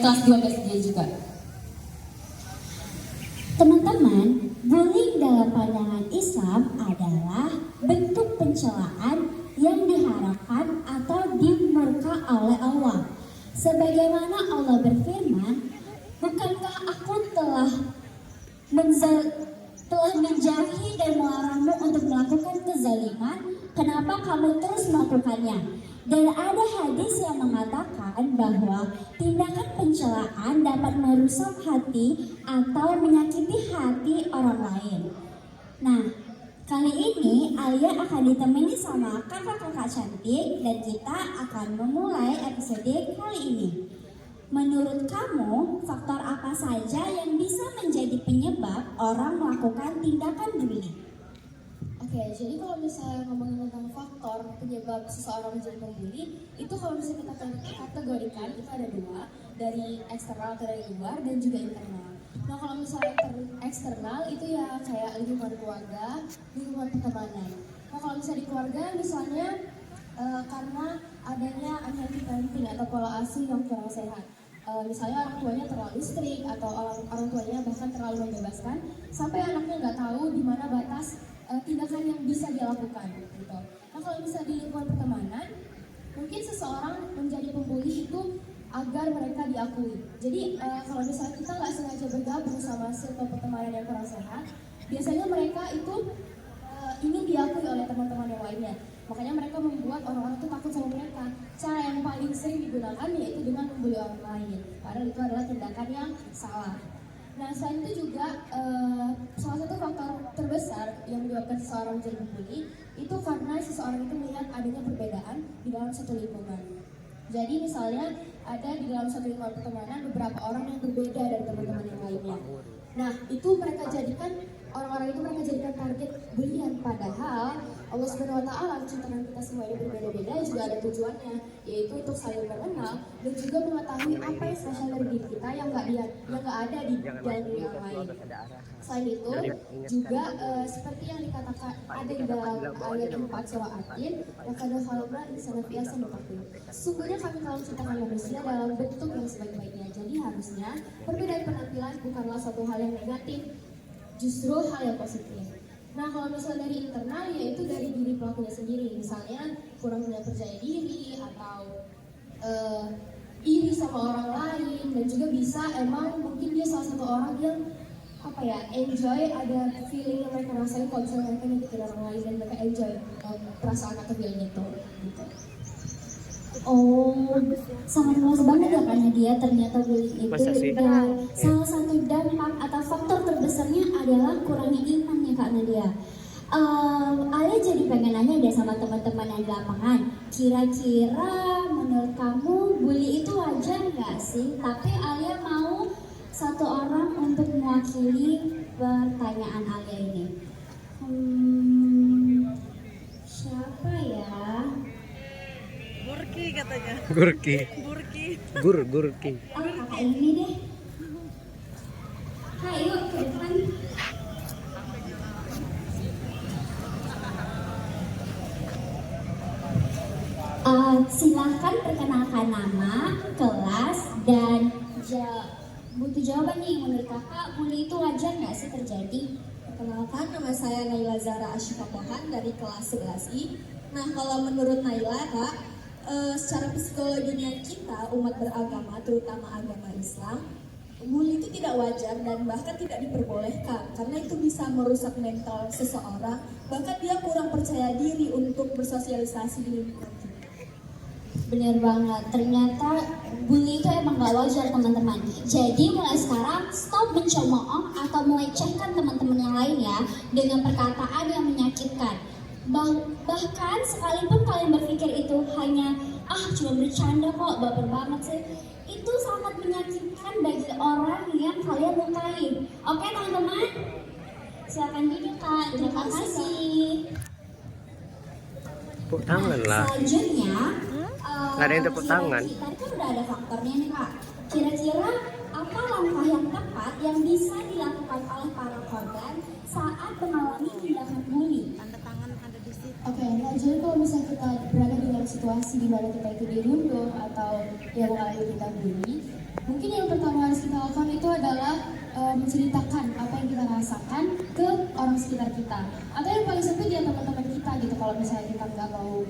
kelas 12 dia juga. Teman-teman, bullying dalam pandangan Islam adalah bentuk pencelaan yang diharapkan atau dimurka oleh Allah. Sebagaimana Allah berfirman, bukankah aku telah menjauhi dan melarangmu untuk melakukan kezaliman, kenapa kamu terus melakukannya? Dan ada hadis yang mengatakan bahwa tindakan pencelaan dapat merusak hati atau menyakiti hati orang lain. Nah, kali ini Alia akan ditemani sama kakak-kakak cantik dan kita akan memulai episode kali ini. Menurut kamu, faktor apa saja yang bisa menjadi penyebab orang melakukan tindakan bullying? Oke, jadi kalau misalnya ngomongin tentang faktor penyebab seseorang menjadi pembuli, itu kalau misalnya kita kategorikan itu ada dua, dari eksternal atau dari luar dan juga internal. Nah kalau misalnya eksternal itu ya kayak lingkungan keluarga, lingkungan pertemanan. Nah kalau misalnya di keluarga misalnya karena adanya unhealthy parenting atau pola asuh yang kurang sehat. Misalnya orang tuanya terlalu strict atau orang tuanya bahkan terlalu membebaskan sampai anaknya nggak tahu di mana batas tindakan yang bisa dia lakukan gitu. Nah kalau misalnya di lingkungan pertemanan, mungkin seseorang menjadi pembuli itu agar mereka diakui. Jadi kalau misalnya kita nggak sengaja bergabung sama circle pertemanan yang kurang sehat, biasanya mereka itu ingin diakui oleh teman-teman yang lainnya. Makanya mereka membuat orang-orang itu takut sama mereka. Cara yang paling sering digunakan yaitu dengan membuli orang lain. Padahal itu adalah tindakan yang salah. Nah selain itu juga salah satu faktor terbesar yang menyebabkan seseorang menjadi pembuli itu karena seseorang itu melihat adanya perbedaan di dalam satu lingkungan. Jadi misalnya ada di dalam satu lingkungan pertemanan beberapa orang yang berbeda dari teman-teman yang lainnya. Nah itu mereka jadikan orang-orang itu mereka jadikan target bulian, padahal Allah Subhanahu wa taala menciptakan kita semua ini berbeda-beda juga ada tujuannya, yaitu untuk saling mengenal dan juga mengetahui apa yang spesial dari diri kita yang nggak ada di dalam diri orang lain. Selain itu juga seperti yang dikatakan ada di dalam ayat 4 surah At-Tin, laqad khalaqna insana fi ahsani taqwim. Sungguhnya kami telah menciptakan manusia dalam bentuk yang sebaik-baiknya. Jadi harusnya perbedaan penampilan bukanlah suatu hal yang negatif, justru hal yang positif. Nah kalau misalnya dari internal yaitu dari diri pelakunya sendiri, misalnya kurang percaya diri atau iri sama orang lain, dan juga bisa emang mungkin dia salah satu orang yang enjoy ada feeling yang mereka rasain kalau misalnya mereka nyakitin orang lain dan mereka enjoy perasaan atau feeling itu gitu. Oh, sangat luas banget ya karena dia ternyata bullying itu dan salah satu dampak atau faktor terbesarnya adalah kurangnya iman ya Kak Nadia. Alia jadi pengen nanya deh sama teman-teman yang di lapangan, kira-kira menurut kamu bully itu wajar nggak sih? Tapi Alia mau satu orang untuk mewakili pertanyaan Alia ini. Siapa ya? Gurki katanya. Gurki. Gurki. Oh, kakak ini deh. Hai, yuk ke depan. Silahkan perkenalkan nama, kelas, dan butuh jawaban nih. Menurut kakak, bully itu wajar nggak sih terjadi? Perkenalkan, nama saya Naila Zara Asyifa Pohan dari kelas 11I. Nah, kalau menurut Naila, Kak, secara psikologinya kita, umat beragama, terutama agama Islam, bully itu tidak wajar dan bahkan tidak diperbolehkan karena itu bisa merusak mental seseorang, bahkan dia kurang percaya diri untuk bersosialisasi di lingkungan kita. Bener banget, ternyata bully itu emang gak wajar teman-teman. Jadi mulai sekarang stop mencemooh atau melecehkan teman-teman yang lain ya dengan perkataan yang menyakitkan. Bahkan sekalipun kalian berpikir itu hanya cuma bercanda kok, baper banget sih, itu sangat menyakitkan bagi orang yang kalian lukai. Oke teman-teman, silakan duduk Kak. Terima kasih. Tepuk tangan lah. Selanjutnya Nggak ada yang tepuk tangan. Tadi kan udah ada faktornya nih Kak. Kira-kira apa langkah yang tepat yang bisa dilakukan oleh para korban saat mengalami tindakan bully? Tanda tangan ada di situ. Oke, nah jadi kalau misalnya kita berada di dalam situasi di mana kita itu dirundung atau yang mengalami tindak bully, mungkin menceritakan apa yang kita rasakan ke orang sekitar kita. Atau yang paling sempit ya teman-teman kita gitu, kalau misalnya kita nggak mau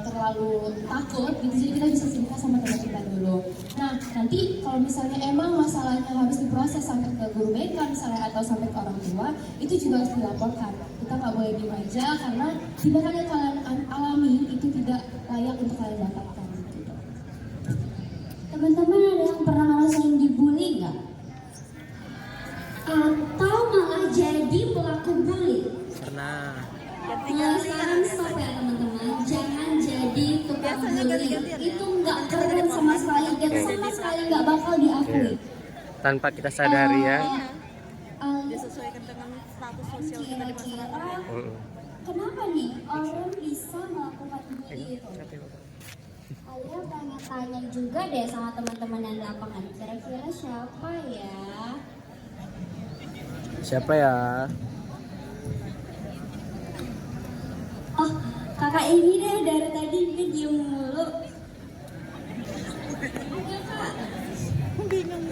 terlalu takut gitu, jadi kita bisa cerita sama teman kita dulu. Nah nanti kalau misalnya emang masalahnya harus diproses sampai ke guru BK misalnya atau sampai ke orang tua, itu juga harus dilaporkan. Kita nggak boleh diem aja karena tindakan yang kalian alami itu tidak layak untuk kalian dapatkan gitu. Teman-teman ada yang pernah ngerasain dibully nggak? Atau malah jadi pelaku bully? Pernah. Nah, sekarang stop ya teman-teman, jangan jadi tukang bully. Itu nggak keren sama sekali dan sama sekali nggak bakal diakui. Tanpa kita sadari ya. Disesuaikan dengan status sosial kita di masyarakat. Kenapa nih orang bisa melakukan bully itu? Saya pengen tanya juga deh sama teman-teman yang di lapangan. Kira-kira siapa ya? Siapa ya? Oh, kakak ini deh dari tadi dia diem mulu. Iya kak. Bingung.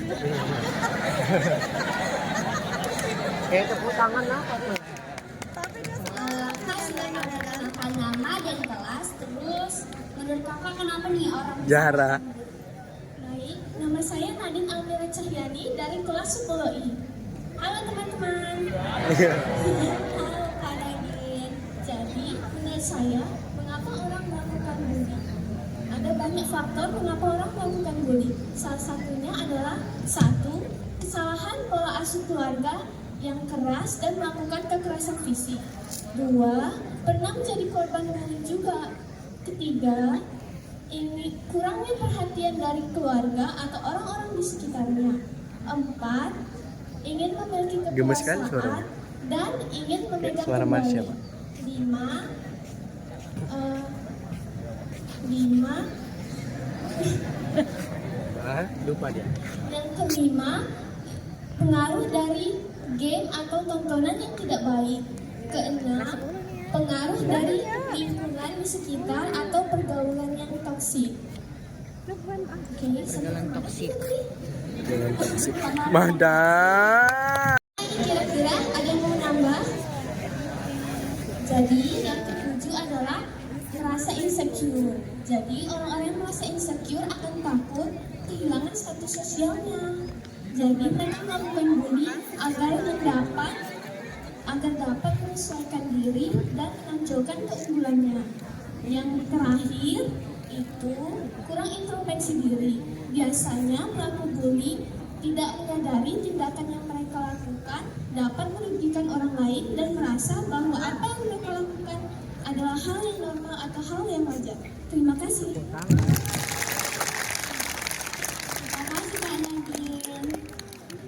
Kayak tepuk tangan apa tuh? Kak sudah menanyakan nama dan kelas. Terus menurut kakak kenapa nih orang bisa Zahra. Baik, nama saya Nadine Almira Cahyani dari kelas 10I. Halo teman-teman. Halo Kak Nadine. Jadi, menurut saya, mengapa orang melakukan bully? Ada banyak faktor mengapa orang melakukan bully. Salah satunya adalah 1. Kesalahan pola asuh keluarga yang keras dan melakukan kekerasan fisik. 2. Pernah menjadi korban bully juga. 3. Ini kurangnya perhatian dari keluarga atau orang-orang di sekitarnya. 4. Ingin memiliki Gemes kan kekuasaan suaranya? dan ingin memegang Suara Marsha, kembali. Pak. 5. Lupa dia. Yang kelima, pengaruh dari game atau tontonan yang tidak baik. Keenam, pengaruh dari lingkungan di sekitar atau pergaulan yang toksik. Oke, Pergaulan toksik. Jangan Ini toksik. Madan. kira-kira ada yang mau nambah? Jadi yang ketujuh adalah merasa insecure. Jadi orang-orang yang merasa insecure akan takut kehilangan status sosialnya. Jadi mereka melakukan bully agar dapat menyesuaikan diri dan menonjolkan keunggulannya. Yang terakhir itu kurang introspeksi diri. Biasanya pelaku bully tidak menyadari tindakan yang mereka lakukan dapat merugikan orang lain dan merasa bahwa apa yang mereka lakukan adalah hal yang normal atau hal yang wajar. Terima kasih. Terima kasih Kak Nadine.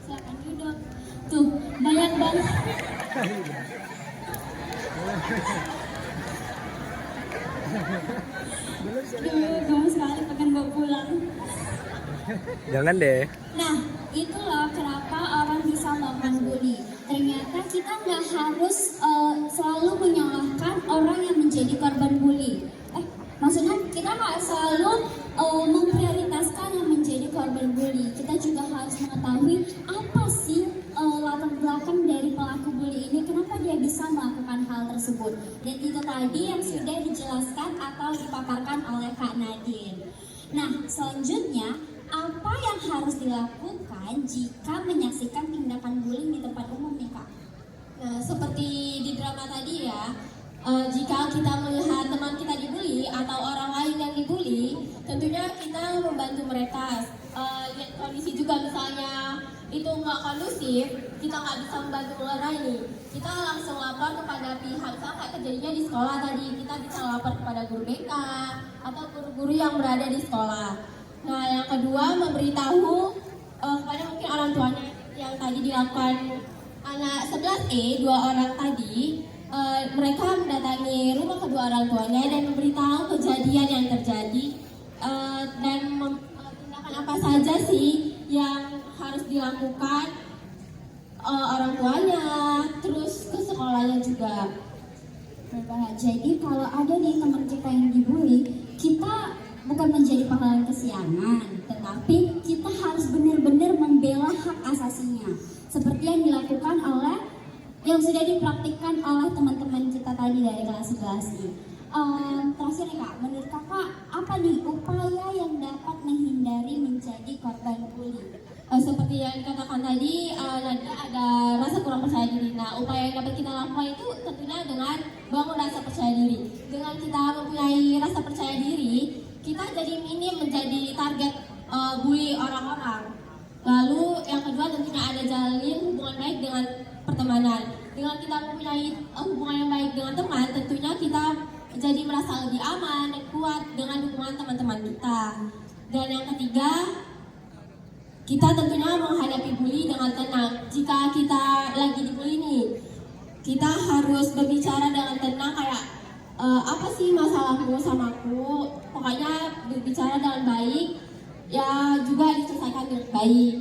Silakan duduk. Tuh, banyak banget. Gemes sekali pengen bawa pulang. Jangan deh. Nah, itu loh kenapa orang bisa melakukan bully. Ternyata kita nggak harus selalu menyalahkan orang yang menjadi korban bully. Maksudnya kita nggak selalu memprioritaskan yang menjadi korban bully. Kita juga harus mengetahui apa sih latar belakang dari pelaku bully ini, kenapa dia bisa melakukan hal tersebut. Dan itu tadi yang sudah dijelaskan atau dipaparkan oleh Kak Nadine. Nah, selanjutnya apa yang harus dilakukan jika menyaksikan tindakan bullying di tempat umum nih Kak? Nah, seperti di drama tadi ya, jika kita melihat teman kita dibully atau orang lain yang dibully, tentunya kita membantu mereka. Lihat kondisi juga misalnya itu nggak kondusif, kita nggak bisa membantu melerai nih. Kita langsung lapor kepada pihak, misalnya kayak kejadiannya di sekolah tadi, kita bisa lapor kepada guru BK atau guru-guru yang berada di sekolah. Nah, yang kedua memberitahu kepada mungkin orang tuanya yang tadi dilakukan anak 11E, 2 orang tadi. Mereka mendatangi rumah kedua orang tuanya dan memberitahu kejadian yang terjadi dan tindakan apa saja sih yang harus dilakukan orang tuanya, terus ke sekolahnya juga. Jadi kalau ada nih teman kita yang dibully, kita bukan menjadi pahlawan kesiangan, tetapi kita harus benar-benar membela hak asasinya. Seperti yang sudah dipraktikkan oleh teman-teman kita tadi dari kelas 11I. Terakhir nih Kak, menurut Kakak apa nih upaya yang dapat menghindari menjadi korban bully? Seperti yang dikatakan tadi, nanti ada rasa kurang percaya diri. Nah, upaya yang dapat kita lakukan itu tentunya dengan bangun rasa percaya diri. Dengan kita mempunyai rasa percaya diri, kita jadi minim menjadi target bully orang-orang. Lalu yang kedua tentunya ada jalin hubungan baik dengan pertemanan. Dengan kita mempunyai hubungan yang baik dengan teman, tentunya kita jadi merasa lebih aman dan kuat dengan dukungan teman-teman kita. Dan yang ketiga, kita tentunya menghadapi bully dengan tenang. Jika kita lagi dibully nih, kita harus berbicara dengan tenang kayak apa sih masalahmu sama aku? Pokoknya berbicara dengan baik, ya juga diselesaikan dengan baik.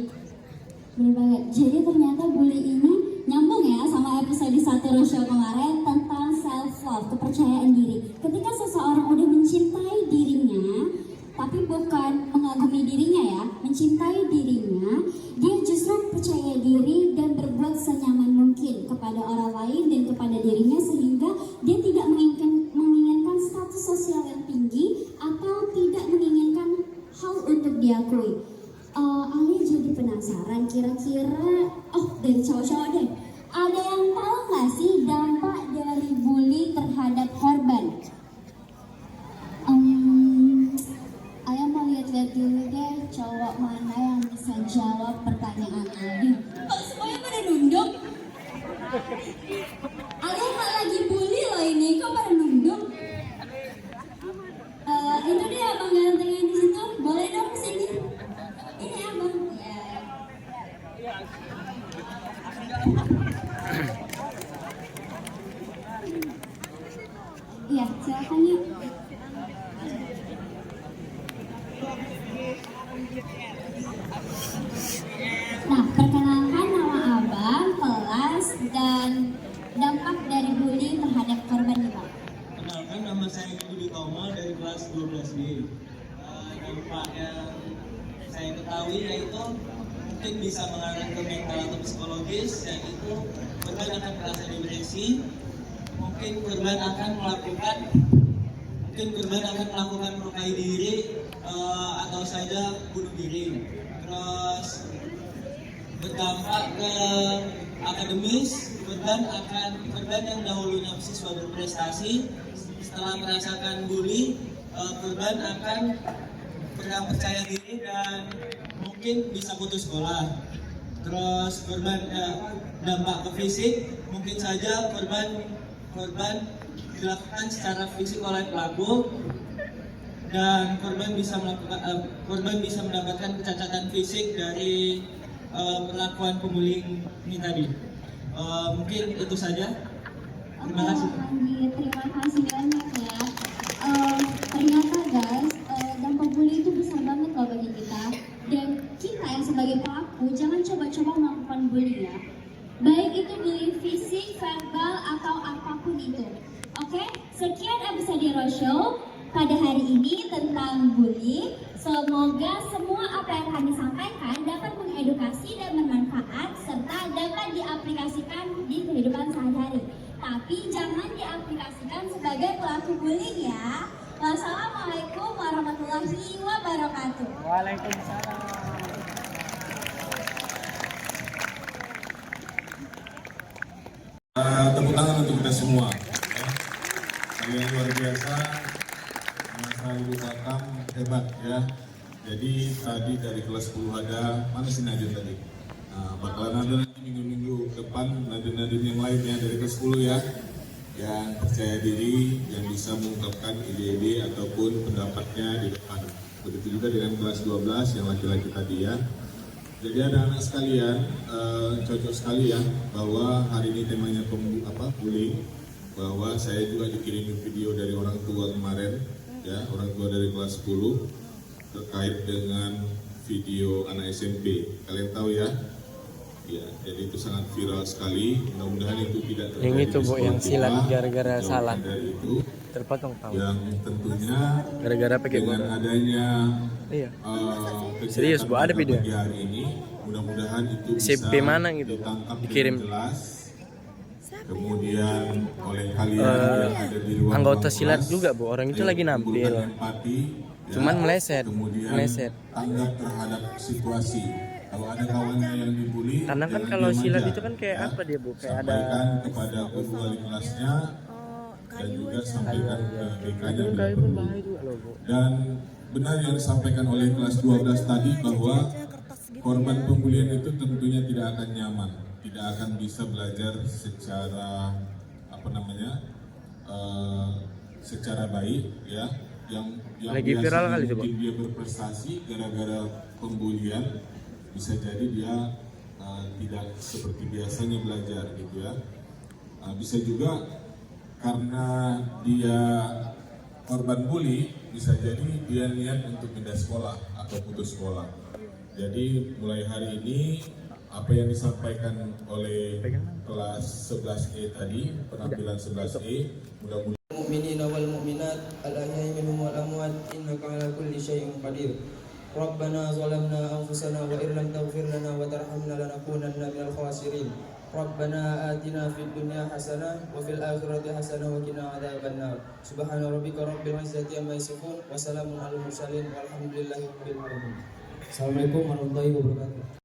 Bener banget. Jadi ternyata bully ini nyambung ya sama episode 1 Rochelle kemarin tentang self love, kepercayaan diri. Ketika seseorang udah mencintai dirinya, tapi bukan mengagumi dirinya ya, mencintai dirinya, dia justru percaya diri dan berbuat senyaman mungkin kepada orang lain dan kepada dirinya sehingga dia tidak menginginkan status sosial yang tinggi atau tidak menginginkan hal untuk diakui. Ali jadi penasaran kira-kira, dari cowok-cowok deh, ada yang tahu nggak sih dampak dari bully terhadap korban? Ayah mau lihat-lihat dulu deh cowok mana yang bisa jawab pertanyaan Ali. Kok semuanya pada nunduk? Ali nggak lagi bully loh ini, kok pada nunduk? Itu dia abang ganteng yang di situ, boleh dong sini. Ini abang. Iya, silakan yuk. Nah, perkenalkan nama abang, kelas, dan dampak dari bullying terhadap korban nih Pak. Kenalkan, nama saya Budi Tomo dari kelas 12B. Dampak yang saya ketahui yaitu mungkin bisa mengarah ke mental atau psikologis, yaitu korban akan merasa depresi, mungkin korban akan melakukan melukai diri atau saja bunuh diri. Terus berdampak ke akademis, korban yang dahulunya siswa berprestasi setelah merasakan bully, korban akan kurang percaya diri dan mungkin bisa putus sekolah. Terus korban dampak ke fisik, mungkin saja korban dilakukan secara fisik oleh pelaku dan korban bisa mendapatkan kecacatan fisik dari perlakuan pembullying ini tadi. Mungkin itu saja. Terima kasih. Terima kasih banyak ya. Ternyata guys, dampak bully itu besar banget loh bagi kita. Dan kita yang sebagai pelaku jangan coba-coba melakukan bully ya. Baik itu bully fisik, verbal atau apapun itu. Oke, sekian episode Rochelle pada hari ini tentang bully. Semoga semua apa yang kami sampaikan dapat mengedukasi dan bermanfaat serta dapat diaplikasikan di kehidupan sehari-hari. Tapi jangan diaplikasikan sebagai pelaku bullying ya. Wassalamualaikum warahmatullahi wabarakatuh. Waalaikumsalam. Tepuk tangan untuk kita semua. Kalian luar biasa, masa Ibu Kakam hebat ya. Jadi tadi dari kelas 10 ada, mana sih Nadine tadi? Nah, bakalan ada nanti minggu-minggu depan Nadine yang lainnya dari kelas 10 ya, yang percaya diri, yang bisa mengungkapkan ide-ide ataupun pendapatnya di depan. Begitu juga dengan kelas 12 yang laki-laki tadi ya. Jadi ada anak sekalian, cocok sekali ya bahwa hari ini temanya bullying, bahwa saya juga dikirimin video dari orang tua kemarin, ya orang tua dari kelas 10 terkait dengan video anak SMP. Kalian tahu ya? Ya, jadi itu sangat viral sekali. Mudah-mudahan itu tidak terjadi. Yang itu Bu, yang silat gara-gara Jauh salah. dari itu, Terpotong tahu. yang tentunya Gara-gara pakai dengan bola. adanya Iya. kegiatan Serius, Bu, ada pada video. pagi hari ini, mudah-mudahan itu bisa SMP mana gitu, ditangkap dikirim. dengan jelas kemudian oleh kalian yang ada di ruang anggota kelas, silat juga, Bu. Orang itu ayo lagi nampil. timbulkan empati, Cuman meleset, kemudian meleset. tanggap terhadap situasi. Kalau ada kawannya yang dibully, Karena kan jangan kalau diam silat aja, itu kan kayak ya. apa dia, Bu? Kayak ada Sampaikan kepada guru wali kelasnya dan juga sampaikan ke BK-nya. itu kayu pun bahaya juga loh, Bu. Dan benar yang disampaikan oleh kelas 12 tadi bahwa korban pembulian itu tentunya tidak akan nyaman, tidak akan bisa belajar secara secara baik, ya. Yang Lagi viral biasanya kali itu, Pak. mungkin dia berprestasi gara-gara pembulian, bisa jadi dia tidak seperti biasanya belajar gitu ya. Bisa juga karena dia korban bully, bisa jadi dia niat untuk pindah sekolah atau putus sekolah. Jadi mulai hari ini apa yang disampaikan oleh kelas 11E tadi, penampilan 11E, mudah-mudahan المؤمنين والمؤمنات الأحياء منهم والأموات إنك على كل شيء قدير ربنا ظلمنا أنفسنا وإن لم تغفر لنا وترحمنا لنكونن من الخاسرين ربنا آتنا في الدنيا حسنة وفي الآخرة حسنة وقنا عذاب النار سبحان ربك رب العزة عما يصفون وسلام على المرسلين والحمد لله رب العالمين. Assalamualaikum warahmatullahi wabarakatuh.